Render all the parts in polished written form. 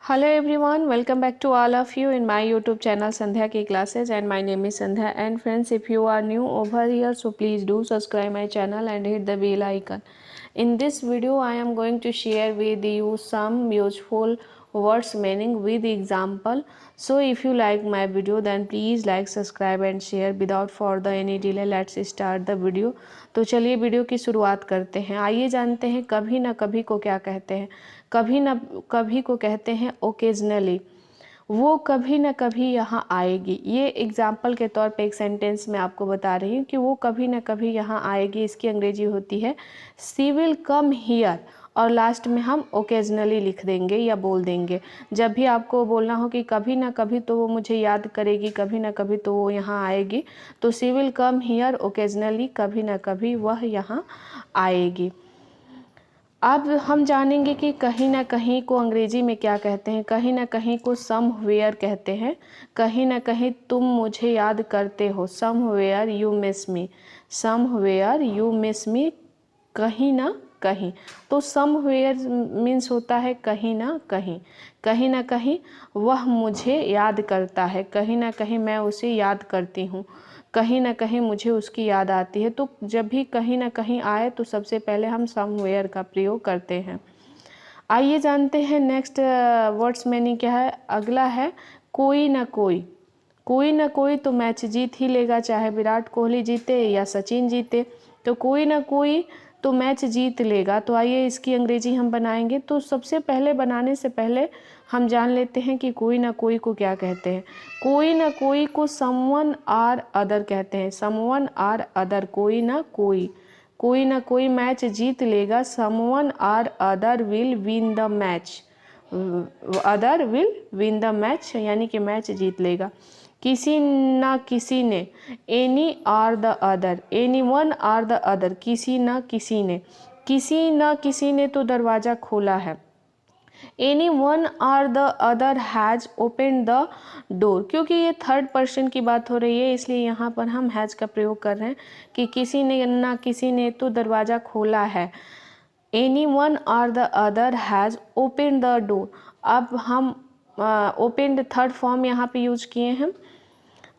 Hello everyone, welcome back to all of you in my YouTube channel Sandhya Ki Classes, and my name is Sandhya. And friends, if you are new over here, so please do subscribe my channel and hit the bell icon. In this video I am going to share with you some useful words meaning with example. So if you like my video then please like, subscribe and share. Without further any delay, let's start the video. तो चलिए video की शुरुआत करते हैं। आइए जानते हैं कभी ना कभी को क्या कहते हैं। कभी ना कभी को कहते हैं ओकेजनली। वो कभी ना कभी यहाँ आएगी। ये एग्जाम्पल के तौर पे एक सेंटेंस मैं आपको बता रही हूँ कि वो कभी ना कभी यहाँ आएगी। इसकी अंग्रेजी होती है सी विल कम हियर, और लास्ट में हम ओकेजनली लिख देंगे या बोल देंगे। जब भी आपको बोलना हो कि कभी ना कभी तो वो मुझे याद करेगी, कभी ना कभी तो वो यहाँ आएगी, तो सी विल कम हियर ओकेजनली, कभी ना कभी वह यहाँ आएगी। अब हम जानेंगे कि कहीं ना कहीं को अंग्रेजी में क्या कहते हैं। कहीं ना कहीं को समवेयर कहते हैं। कहीं ना कहीं तुम मुझे याद करते हो, somewhere you miss me, somewhere you miss मी, कहीं ना कहीं। तो समवेयर मीन्स होता है कहीं ना कहीं। कहीं ना कहीं वह मुझे याद करता है, कहीं ना कहीं मैं उसे याद करती हूँ, कहीं ना कहीं मुझे उसकी याद आती है। तो जब भी कहीं ना कहीं आए तो सबसे पहले हम समवेयर का प्रयोग करते हैं। आइए जानते हैं नेक्स्ट वर्ड्स मीनिंग क्या है। अगला है कोई ना कोई। कोई ना कोई तो मैच जीत ही लेगा, चाहे विराट कोहली जीते या सचिन जीते। तो कोई ना कोई तो मैच जीत लेगा। तो आइए इसकी अंग्रेजी हम बनाएंगे। तो सबसे पहले बनाने से पहले हम जान लेते हैं कि कोई ना कोई को क्या कहते हैं। कोई ना कोई को समवन आर अदर कहते हैं, समवन आर अदर। कोई ना कोई, कोई ना कोई मैच जीत लेगा, someone or other will win the match, other will win the match, यानी कि मैच जीत लेगा। किसी ना किसी ने, any or the other, any one or the other, किसी ना किसी ने, किसी ना किसी ने तो दरवाज़ा खोला है। Any one or the other has open the door. क्योंकि ये थर्ड पर्सन की बात हो रही है इसलिए यहाँ पर हम हैज़ का प्रयोग कर रहे हैं कि किसी ने ना किसी ने तो दरवाज़ा खोला है। Any one or the other has open the door. अब हम ओपन थर्ड फॉर्म यहाँ पे यूज किए हैं।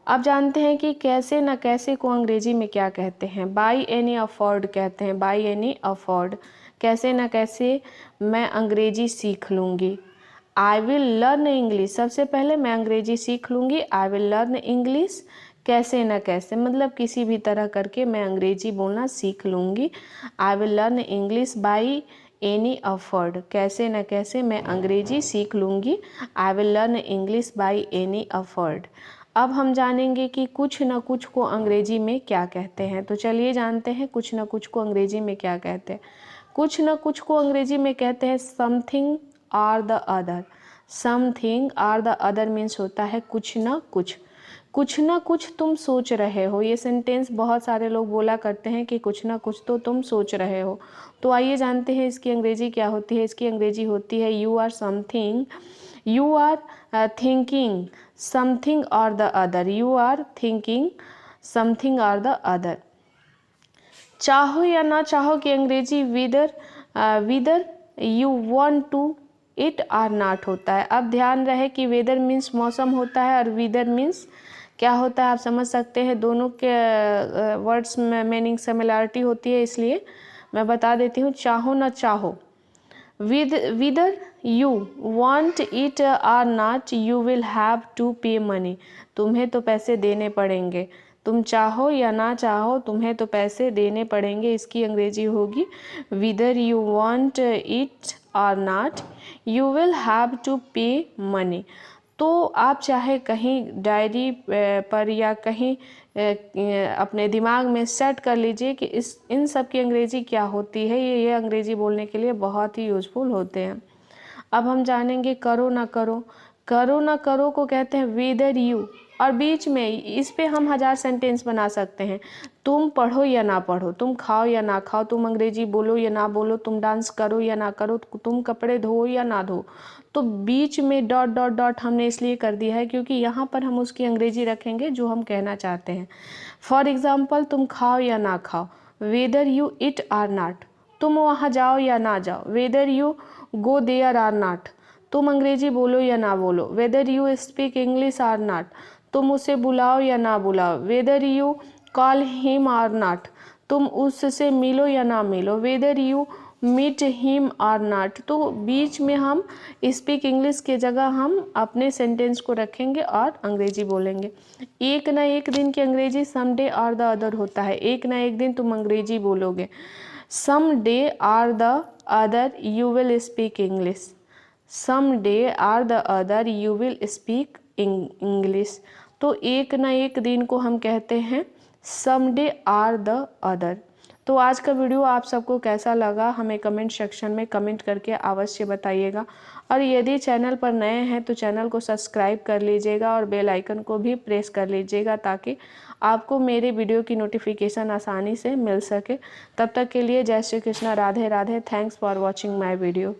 अब जानते हैं कि कैसे ना कैसे को अंग्रेजी में क्या कहते हैं। बाई एनी अफोर्ड कहते हैं, बाई एनी अफोर्ड। कैसे ना कैसे मैं अंग्रेजी सीख लूँगी। आई विल लर्न इंग्लिश, सबसे पहले मैं अंग्रेजी सीख लूँगी। आई विल लर्न इंग्लिश कैसे ना कैसे, मतलब किसी भी तरह करके मैं अंग्रेजी बोलना सीख लूँगी। I will learn English by any afford, कैसे न कैसे मैं अंग्रेजी सीख लूँगी। I will learn English by any afford. अब हम जानेंगे कि कुछ न कुछ को अंग्रेजी में क्या कहते हैं। तो चलिए जानते हैं कुछ न कुछ को अंग्रेजी में क्या कहते हैं। कुछ न कुछ को अंग्रेजी में कहते हैं something or the other. Something or the other means होता है कुछ न कुछ। कुछ ना कुछ तुम सोच रहे हो, ये सेंटेंस बहुत सारे लोग बोला करते हैं कि कुछ ना कुछ तो तुम सोच रहे हो। तो आइए जानते हैं इसकी अंग्रेजी क्या होती है। इसकी अंग्रेजी होती है you are something, you are thinking something or the other, you are thinking something or the other. चाहो या ना चाहो की अंग्रेजी whether, whether you want to it or not होता है। अब ध्यान रहे कि वेदर मीन्स मौसम होता है और विदर मीन्स क्या होता है, आप समझ सकते हैं। दोनों के वर्ड्स में मीनिंग सिमिलरिटी होती है, इसलिए मैं बता देती हूँ। चाहो ना चाहो, whether you want it or not you will have to pay money, तुम्हें तो पैसे देने पड़ेंगे। तुम चाहो या ना चाहो तुम्हें तो पैसे देने पड़ेंगे। इसकी अंग्रेजी होगी whether you want it or not you will have to pay money. तो आप चाहे कहीं डायरी पर या कहीं अपने दिमाग में सेट कर लीजिए कि इन सब की अंग्रेजी क्या होती है। ये अंग्रेजी बोलने के लिए बहुत ही यूज़फुल होते हैं। अब हम जानेंगे करो ना करो। करो ना करो को कहते हैं वेदर यू, और बीच में इस पे हम 1000 सेंटेंस बना सकते हैं। तुम पढ़ो या ना पढ़ो, तुम खाओ या ना खाओ, तुम अंग्रेजी बोलो या ना बोलो, तुम डांस करो या ना करो, तुम कपड़े धो या ना धो। तो बीच में डॉट डॉट डॉट हमने इसलिए कर दिया है क्योंकि यहाँ पर हम उसकी अंग्रेजी रखेंगे जो हम कहना चाहते हैं। फॉर एग्ज़ाम्पल तुम खाओ या ना खाओ, whether you eat or not. तुम वहाँ जाओ या ना जाओ, whether you go there or not. तुम अंग्रेजी बोलो या ना बोलो, whether you speak English or not, तुम उसे बुलाओ या ना बुलाओ, whether you call him or not, तुम उससे मिलो या ना मिलो, whether you meet him or not. तो बीच में हम स्पीक इंग्लिश के जगह हम अपने सेंटेंस को रखेंगे और अंग्रेजी बोलेंगे। एक ना एक दिन की अंग्रेजी some day or the other होता है, एक ना एक दिन तुम अंग्रेजी बोलोगे। Some day or the other you will speak English, some day or the other you will speak English. तो एक ना एक दिन को हम कहते हैं some day or the other. तो आज का वीडियो आप सबको कैसा लगा हमें कमेंट सेक्शन में कमेंट करके अवश्य बताइएगा, और यदि चैनल पर नए हैं तो चैनल को सब्सक्राइब कर लीजिएगा और बेल आइकन को भी प्रेस कर लीजिएगा ताकि आपको मेरे वीडियो की नोटिफिकेशन आसानी से मिल सके। तब तक के लिए जय Shri Krishna, Radhe Radhe. Thanks for watching my video.